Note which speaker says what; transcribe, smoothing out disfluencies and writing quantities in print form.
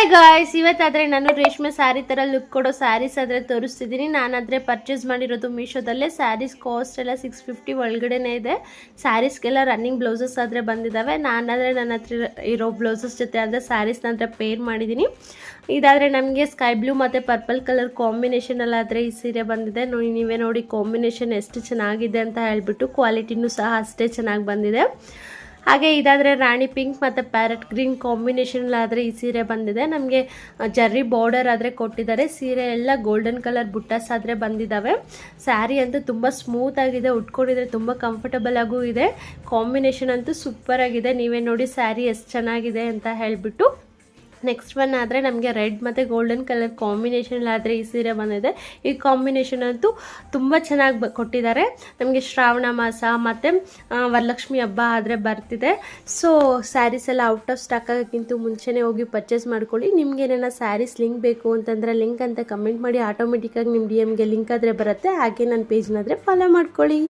Speaker 1: Hi guys, ಇವತ್ತಾದರೆ ನಾನು ರೇಷ್ಮೆ ಸ್ಯಾರಿ ಥರ ಲುಕ್ ಕೊಡೋ ಸ್ಯಾರೀಸ್ ಆದರೆ ತೋರಿಸ್ತಿದ್ದೀನಿ. ನಾನಾದರೆ ಪರ್ಚೇಸ್ ಮಾಡಿರೋದು ಮೀಶೋದಲ್ಲೇ. ಸ್ಯಾರೀಸ್ ಕಾಸ್ಟ್ ಎಲ್ಲ 650 ಒಳಗಡೆನೇ ಇದೆ. ಸ್ಯಾರೀಸ್ಗೆಲ್ಲ ರನ್ನಿಂಗ್ ಬ್ಲೌಸಸ್ ಆದರೆ ಬಂದಿದ್ದಾವೆ. ನಾನಾದರೆ ನನ್ನ ಹತ್ರ ಇರೋ ಬ್ಲೌಸಸ್ ಜೊತೆ ಆದರೆ ಸ್ಯಾರೀಸ್ನ ಅಂದರೆ ಪೇರ್ ಮಾಡಿದ್ದೀನಿ. ಇದಾದರೆ ನಮಗೆ ಸ್ಕೈ ಬ್ಲೂ ಮತ್ತು ಪರ್ಪಲ್ ಕಲರ್ ಕಾಂಬಿನೇಷನಲ್ಲಾದರೆ ಈ ಸೀರೆ ಬಂದಿದೆ. ನೀವೇ ನೋಡಿ ಕಾಂಬಿನೇಷನ್ ಎಷ್ಟು ಚೆನ್ನಾಗಿದೆ ಅಂತ ಹೇಳಿಬಿಟ್ಟು. ಕ್ವಾಲಿಟಿನೂ ಸಹ ಅಷ್ಟೇ ಚೆನ್ನಾಗಿ ಬಂದಿದೆ. ಹಾಗೆ ಇದಾದರೆ ರಾಣಿ ಪಿಂಕ್ ಮತ್ತು ಪ್ಯಾರೆಟ್ ಗ್ರೀನ್ ಕಾಂಬಿನೇಷನಲ್ಲಾದರೆ ಈ ಸೀರೆ ಬಂದಿದೆ. ನಮಗೆ ಜರ್ರಿ ಬಾರ್ಡರ್ ಆದರೆ ಕೊಟ್ಟಿದ್ದಾರೆ. ಸೀರೆ ಎಲ್ಲ ಗೋಲ್ಡನ್ ಕಲರ್ ಬುಟ್ಟಾಸ್ ಆದರೆ ಬಂದಿದ್ದಾವೆ. ಸ್ಯಾರಿ ಅಂತೂ ತುಂಬ ಸ್ಮೂತ್ ಆಗಿದೆ, ಉಟ್ಕೊಂಡಿದ್ರೆ ತುಂಬ ಕಂಫರ್ಟಬಲ್ ಆಗೂ ಇದೆ. ಕಾಂಬಿನೇಷನ್ ಅಂತೂ ಸೂಪರ್ ಆಗಿದೆ. ನೀವೇ ನೋಡಿ ಸ್ಯಾರಿ ಎಷ್ಟು ಚೆನ್ನಾಗಿದೆ ಅಂತ ಹೇಳಿಬಿಟ್ಟು. ನೆಕ್ಸ್ಟ್ ಒನ್ ಆದರೆ ನಮಗೆ ರೆಡ್ ಮತ್ತು ಗೋಲ್ಡನ್ ಕಲರ್ ಕಾಂಬಿನೇಷನಲ್ಲಾದರೆ ಈ ಸೀರೆ ಬಂದಿದೆ. ಈ ಕಾಂಬಿನೇಷನ್ ಅಂತೂ ತುಂಬ ಚೆನ್ನಾಗಿ ಕೊಟ್ಟಿದ್ದಾರೆ. ನಮಗೆ ಶ್ರಾವಣ ಮಾಸ ಮತ್ತು ವರಲಕ್ಷ್ಮಿ ಹಬ್ಬ ಆದರೆ ಬರ್ತಿದೆ. ಸೊ ಸ್ಯಾರೀಸ್ ಎಲ್ಲ ಔಟ್ ಆಫ್ ಸ್ಟಾಕ್ ಆಗೋಕ್ಕಿಂತ ಮುಂಚೆನೇ ಹೋಗಿ ಪರ್ಚೇಸ್ ಮಾಡ್ಕೊಳ್ಳಿ. ನಿಮ್ಗೆ ಏನೇನೋ ಸ್ಯಾರೀಸ್ ಲಿಂಕ್ ಬೇಕು ಅಂತಂದರೆ ಲಿಂಕ್ ಅಂತ ಕಮೆಂಟ್ ಮಾಡಿ, ಆಟೋಮೆಟಿಕ್ಕಾಗಿ ನಿಮ್ಮ DM ಗೆ ಲಿಂಕ್ ಆದರೆ ಬರುತ್ತೆ. ಹಾಗೆ ನನ್ನ ಪೇಜ್ನಾದರೆ ಫಾಲೋ ಮಾಡ್ಕೊಳ್ಳಿ.